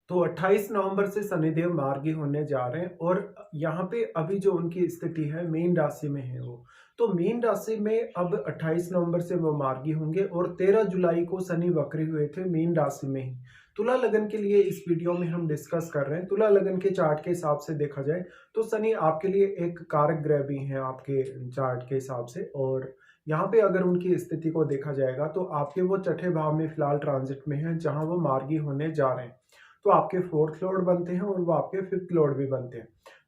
तो 28 नवंबर से शनिदेव मार्गी होने जा रहे हैं और यहाँ पे अभी जो उनकी स्थिति है मीन राशि में है वो। तो मीन राशि में अब 28 नवंबर से वो मार्गी होंगे और 13 जुलाई को शनि वक्री हुए थे मीन राशि में ही। तुला लगन के लिए इस वीडियो में हम डिस्कस कर रहे हैं। तुला लगन के चार्ट के हिसाब से देखा जाए तो शनि आपके लिए एक कारक ग्रह भी है आपके चार्ट के हिसाब से। और यहाँ पे अगर उनकी स्थिति को देखा जाएगा तो आपके वो छठे भाव में फिलहाल ट्रांजिट में है जहाँ वो मार्गी होने जा रहे हैं। तो आपके फोर्थ लॉर्ड बनते हैं और वो आपके फिफ्थ लॉर्ड भी बनते हैं।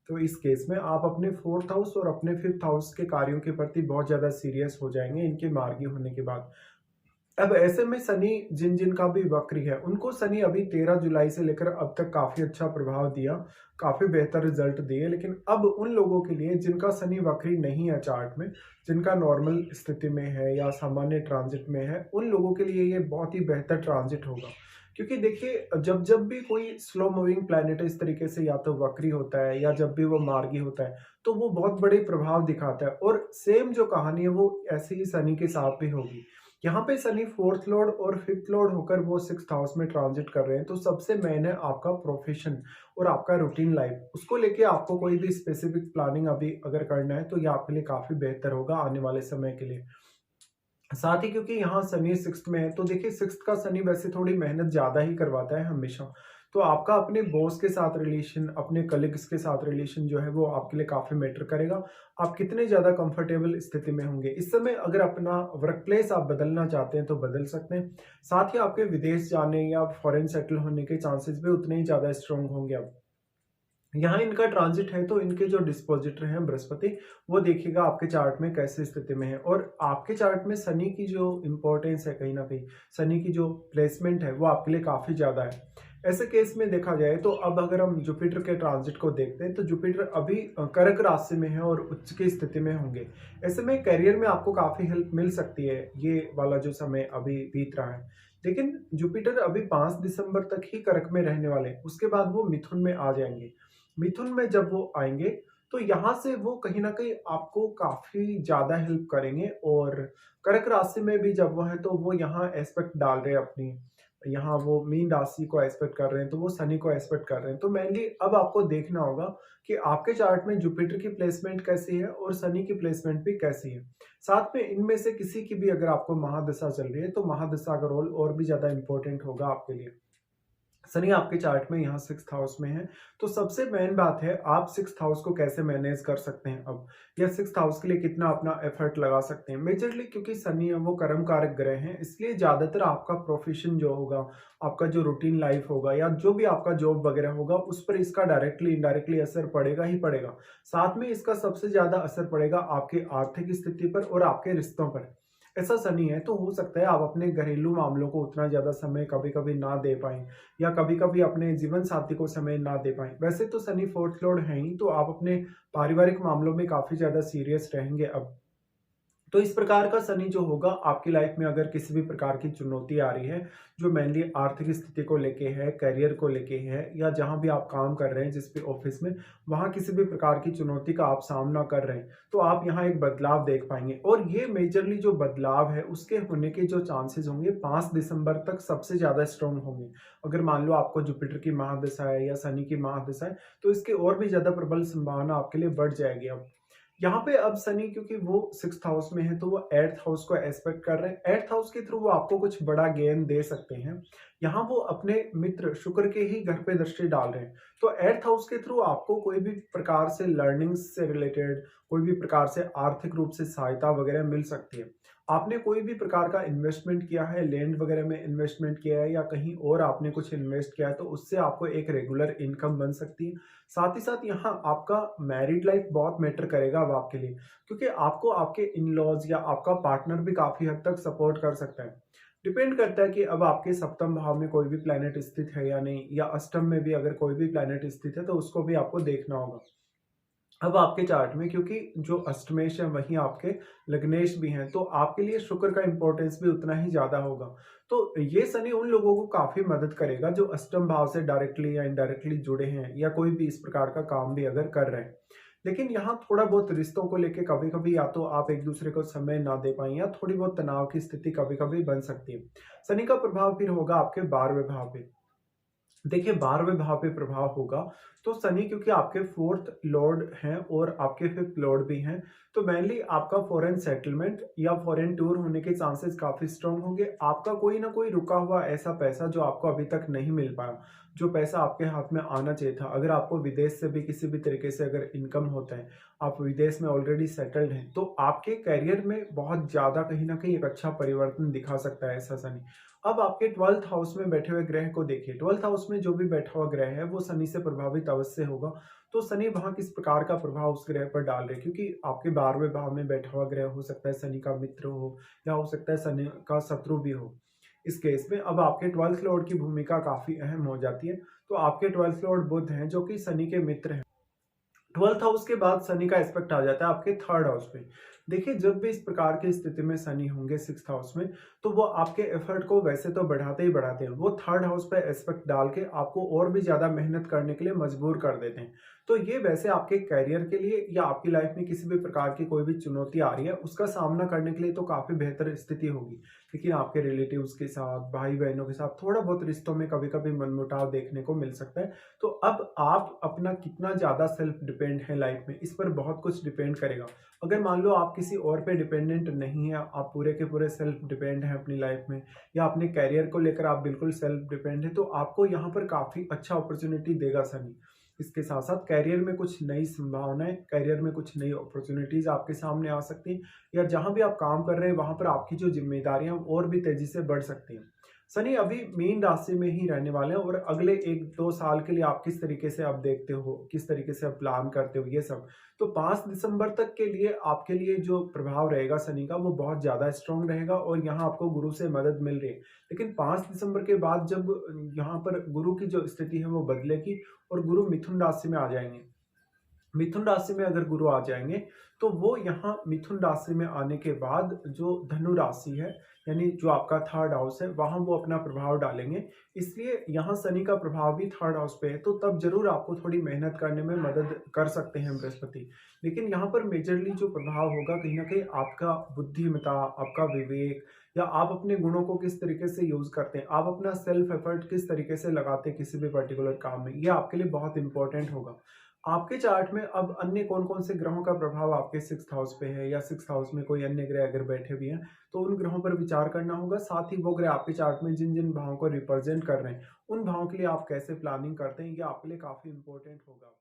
तो इस केस में आप अपने फोर्थ हाउस और अपने फिफ्थ हाउस के कार्यों के प्रति बहुत ज्यादा सीरियस हो जाएंगे इनके मार्गी होने के बाद। अब ऐसे में शनि जिन जिन का भी वक्री है उनको शनि अभी 13 जुलाई से लेकर अब तक काफी अच्छा प्रभाव दिया, काफी बेहतर रिजल्ट दिए। लेकिन अब उन लोगों के लिए जिनका शनि वक्री नहीं है चार्ट में, जिनका नॉर्मल स्थिति में है या सामान्य ट्रांजिट में है, उन लोगों के लिए ये बहुत ही बेहतर ट्रांजिट होगा। क्योंकि देखिए जब जब भी कोई स्लो मूविंग प्लैनेट इस तरीके से या तो वक्री होता है या जब भी वो मार्गी होता है तो वो बहुत बड़े प्रभाव दिखाता है। और सेम जो कहानी है वो ऐसे ही शनि के साथ भी होगी। यहाँ पे शनि फोर्थ लॉर्ड और फिफ्थ लॉर्ड होकर वो सिक्स्थ हाउस में ट्रांजिट कर रहे हैं। तो सबसे मेन है आपका प्रोफेशन और आपका रूटीन लाइफ। उसको लेके आपको कोई भी स्पेसिफिक प्लानिंग अभी अगर करना है तो ये आपके लिए काफी बेहतर होगा आने वाले समय के लिए। साथ ही क्योंकि यहाँ शनि सिक्स्थ में है तो देखिए सिक्स्थ का शनि वैसे थोड़ी मेहनत ज्यादा ही करवाता है हमेशा। तो आपका अपने बॉस के साथ रिलेशन, अपने कलीग्स के साथ रिलेशन जो है वो आपके लिए काफी मैटर करेगा। आप कितने ज्यादा कंफर्टेबल स्थिति में होंगे इस समय। अगर अपना वर्क प्लेस आप बदलना चाहते हैं तो बदल सकते हैं। साथ ही आपके विदेश जाने या फॉरेन सेटल होने के चांसेस भी उतने ही ज्यादा स्ट्रांग होंगे अब। यहाँ इनका ट्रांजिट है तो इनके जो डिस्पोजिटर हैं बृहस्पति, वो देखिएगा आपके चार्ट में कैसे स्थिति में है। और आपके चार्ट में शनि की जो इंपॉर्टेंस है, कहीं ना कहीं शनि की जो प्लेसमेंट है वो आपके लिए काफी ज्यादा है। ऐसे केस में देखा जाए तो अब अगर हम जुपिटर के ट्रांजिट को देखते हैं तो जुपिटर अभी कर्क राशि में है और उच्च की स्थिति में होंगे। ऐसे में करियर में आपको काफी हेल्प मिल सकती है ये वाला जो समय अभी बीत रहा है। लेकिन जुपिटर अभी 5 दिसंबर तक ही कर्क में रहने वाले हैं, उसके बाद वो मिथुन में आ जाएंगे। मिथुन में जब वो आएंगे तो यहाँ से वो कहीं ना कहीं आपको काफी ज्यादा हेल्प करेंगे। और कर्क राशि में भी जब वो है तो वो यहाँ एस्पेक्ट डाल रहे हैं अपनी, यहाँ वो मीन राशि को एस्पेक्ट कर रहे हैं तो वो शनि को एस्पेक्ट कर रहे हैं। तो मेनली अब आपको देखना होगा कि आपके चार्ट में जुपिटर की प्लेसमेंट कैसी है और शनि की प्लेसमेंट भी कैसी है। साथ में इनमें से किसी की भी अगर आपको महादशा चल रही है तो महादशा का रोल और भी ज्यादा इंपॉर्टेंट होगा आपके लिए। शनि आपके चार्ट में यहाँ सिक्स्थ हाउस में है। तो सबसे मेन बात है आप सिक्स्थ हाउस को कैसे मैनेज कर सकते हैं अब, या सिक्स्थ हाउस के लिए कितना अपना एफर्ट लगा सकते हैं। मेजरली क्योंकि शनि है वो कर्म कारक ग्रह हैं, इसलिए ज्यादातर आपका प्रोफेशन जो होगा, आपका जो रूटीन लाइफ होगा या जो भी आपका जॉब वगैरह होगा उस पर इसका डायरेक्टली इनडायरेक्टली असर पड़ेगा ही पड़ेगा। साथ में इसका सबसे ज्यादा असर पड़ेगा आपकी आर्थिक स्थिति पर और आपके रिश्तों पर। ऐसा शनि है तो हो सकता है आप अपने घरेलू मामलों को उतना ज्यादा समय कभी कभी ना दे पाएं या कभी कभी अपने जीवन साथी को समय ना दे पाएं। वैसे तो शनि फोर्थ लॉर्ड है ही, तो आप अपने पारिवारिक मामलों में काफी ज्यादा सीरियस रहेंगे अब। तो इस प्रकार का शनि जो होगा आपकी लाइफ में, अगर किसी भी प्रकार की चुनौती आ रही है जो मेनली आर्थिक स्थिति को लेके है, करियर को लेके है, या जहां भी आप काम कर रहे हैं जिस भी ऑफिस में, वहां किसी भी प्रकार की चुनौती का आप सामना कर रहे हैं तो आप यहाँ एक बदलाव देख पाएंगे। और ये मेजरली जो बदलाव है उसके होने के जो चांसेस होंगे 5 दिसंबर तक सबसे ज्यादा स्ट्रांग होंगे। अगर मान लो आपको जुपिटर की महादशा है या शनि की महादशा है तो इसके और भी ज्यादा प्रबल संभावना आपके लिए बढ़ जाएगी अब। यहाँ पे अब शनि क्योंकि वो सिक्स्थ हाउस में है तो वो एट्थ हाउस को एस्पेक्ट कर रहे हैं। एट्थ हाउस के थ्रू वो आपको कुछ बड़ा गेन दे सकते हैं। यहाँ वो अपने मित्र शुक्र के ही घर पे दृष्टि डाल रहे हैं। तो एट्थ हाउस के थ्रू आपको कोई भी प्रकार से लर्निंग से रिलेटेड, कोई भी प्रकार से आर्थिक रूप से सहायता वगैरह मिल सकती है। आपने कोई भी प्रकार का इन्वेस्टमेंट किया है, लैंड वगैरह में इन्वेस्टमेंट किया है या कहीं और आपने कुछ इन्वेस्ट किया है तो उससे आपको एक रेगुलर इनकम बन सकती है। साथ ही साथ यहाँ आपका मैरिड लाइफ बहुत मैटर करेगा अब आपके लिए, क्योंकि आपको आपके इन लॉज या आपका पार्टनर भी काफी हद तक सपोर्ट कर सकता है। डिपेंड करता है कि अब आपके सप्तम भाव में कोई भी प्लेनेट स्थित है या नहीं, या अष्टम में भी अगर कोई भी प्लेनेट स्थित है तो उसको भी आपको देखना होगा। अब आपके चार्ट में क्योंकि जो अष्टमेश है वहीं आपके लग्नेश भी हैं तो आपके लिए शुक्र का इंपॉर्टेंस भी उतना ही ज्यादा होगा। तो ये शनि उन लोगों को काफी मदद करेगा जो अष्टम भाव से डायरेक्टली या इनडायरेक्टली जुड़े हैं या कोई भी इस प्रकार का काम भी अगर कर रहे हैं। लेकिन यहाँ थोड़ा बहुत रिश्तों को लेके कभी कभी या तो आप एक दूसरे को समय ना दे पाए या थोड़ी बहुत तनाव की स्थिति कभी कभी बन सकती है। शनि का प्रभाव फिर होगा आपके 12वें भाव पे। देखिए 12वें भाव पे प्रभाव होगा, तो शनि क्योंकि आपके 4th लॉर्ड हैं और आपके 5th लॉर्ड भी हैं, तो मेनली आपका फॉरेन सेटलमेंट या फॉरेन टूर होने के चांसेस काफ़ी स्ट्रॉन्ग होंगे। आपका कोई ना कोई रुका हुआ ऐसा पैसा जो आपको अभी तक नहीं मिल पाया, जो पैसा आपके हाथ में आना चाहिए था, अगर आपको विदेश से भी किसी भी तरीके से अगर इनकम होता है, आप विदेश में ऑलरेडी सेटल्ड हैं, तो आपके करियर में बहुत ज़्यादा कहीं न कहीं एक अच्छा परिवर्तन दिखा सकता है ऐसा शनि। अब आपके 12th हाउस में बैठे हुए ग्रह को देखिए, 12th हाउस में जो भी बैठा हुआ ग्रह है वो शनि से प्रभावित अवश्य होगा। तो शनि वहाँ किस प्रकार का प्रभाव उस ग्रह पर डाल रहे हैं, क्योंकि आपके 12वें भाव में बैठा हुआ ग्रह हो सकता है शनि का मित्र हो या हो सकता है शनि का शत्रु भी हो। इस केस में अब आपके 12th लॉर्ड की भूमिका काफ़ी अहम हो जाती है। तो आपके 12th लॉर्ड बुध हैं जो कि शनि के मित्र हैं। 12th हाउस के बाद शनि का एस्पेक्ट आ जाता है आपके 3rd हाउस पे। देखिए जब भी इस प्रकार की स्थिति में शनि होंगे 6th हाउस में, तो वो आपके एफर्ट को वैसे तो बढ़ाते ही बढ़ाते हैं। वो 3rd हाउस पे एस्पेक्ट डाल के आपको और भी ज़्यादा मेहनत करने के लिए मजबूर कर देते हैं। तो ये वैसे आपके करियर के लिए या आपकी लाइफ में किसी भी प्रकार की कोई भी चुनौती आ रही है, उसका सामना करने के लिए तो काफ़ी बेहतर स्थिति होगी। लेकिन आपके रिलेटिव्स के साथ, भाई-बहनों के साथ थोड़ा बहुत रिश्तों में कभी-कभी मनमुटाव देखने को मिल सकता है। तो अब आप अपना कितना ज़्यादा सेल्फ डिपेंड है लाइफ में, इस पर बहुत कुछ डिपेंड करेगा। अगर मान लो आप किसी और पे डिपेंडेंट नहीं हैं, आप पूरे के पूरे सेल्फ डिपेंड हैं अपनी लाइफ में या अपने करियर को लेकर आप बिल्कुल सेल्फ डिपेंड हैं, तो आपको यहाँ पर काफ़ी अच्छा अपॉर्च्युनिटी देगा शनि। इसके साथ-साथ करियर में कुछ नई संभावनाएँ, करियर में कुछ नई अपॉर्च्युनिटीज़ आपके सामने आ सकती हैं या जहाँ भी आप काम कर रहे हैं, वहाँ पर आपकी जो ज़िम्मेदारियाँ हैं, और भी तेज़ी से बढ़ सकती हैं। शनि अभी मीन राशि में ही रहने वाले हैं और अगले 1-2 साल के लिए आप किस तरीके से आप देखते हो, किस तरीके से आप प्लान करते हो, ये सब। तो 5 दिसंबर तक के लिए आपके लिए जो प्रभाव रहेगा शनि का, वो बहुत ज़्यादा स्ट्रॉन्ग रहेगा और यहाँ आपको गुरु से मदद मिल रही है। लेकिन 5 दिसंबर के बाद जब यहाँ पर गुरु की जो स्थिति है वो बदलेगी और गुरु मिथुन राशि में आ जाएँगे। मिथुन राशि में अगर गुरु आ जाएँगे, तो वो यहाँ मिथुन राशि में आने के बाद जो धनु राशि है, यानी जो आपका 3rd हाउस है, वहाँ वो अपना प्रभाव डालेंगे। इसलिए यहाँ शनि का प्रभाव भी 3rd हाउस पे है, तो तब ज़रूर आपको थोड़ी मेहनत करने में मदद कर सकते हैं बृहस्पति। लेकिन यहाँ पर मेजरली जो प्रभाव होगा कहीं न कहीं आपका बुद्धिमत्ता, आपका विवेक या आप अपने गुणों को किस तरीके से यूज़ करते हैं, आप अपना सेल्फ एफर्ट किस तरीके से लगाते हैं किसी भी पर्टिकुलर काम में, ये आपके लिए बहुत इम्पोर्टेंट होगा। आपके चार्ट में अब अन्य कौन-कौन से ग्रहों का प्रभाव आपके 6th हाउस पे है या 6th हाउस में कोई अन्य ग्रह अगर बैठे भी हैं, तो उन ग्रहों पर विचार करना होगा। साथ ही वो ग्रह आपके चार्ट में जिन-जिन भावों को रिप्रेजेंट कर रहे हैं, उन भावों के लिए आप कैसे प्लानिंग करते हैं, ये आपके लिए काफ़ी इम्पोर्टेंट होगा।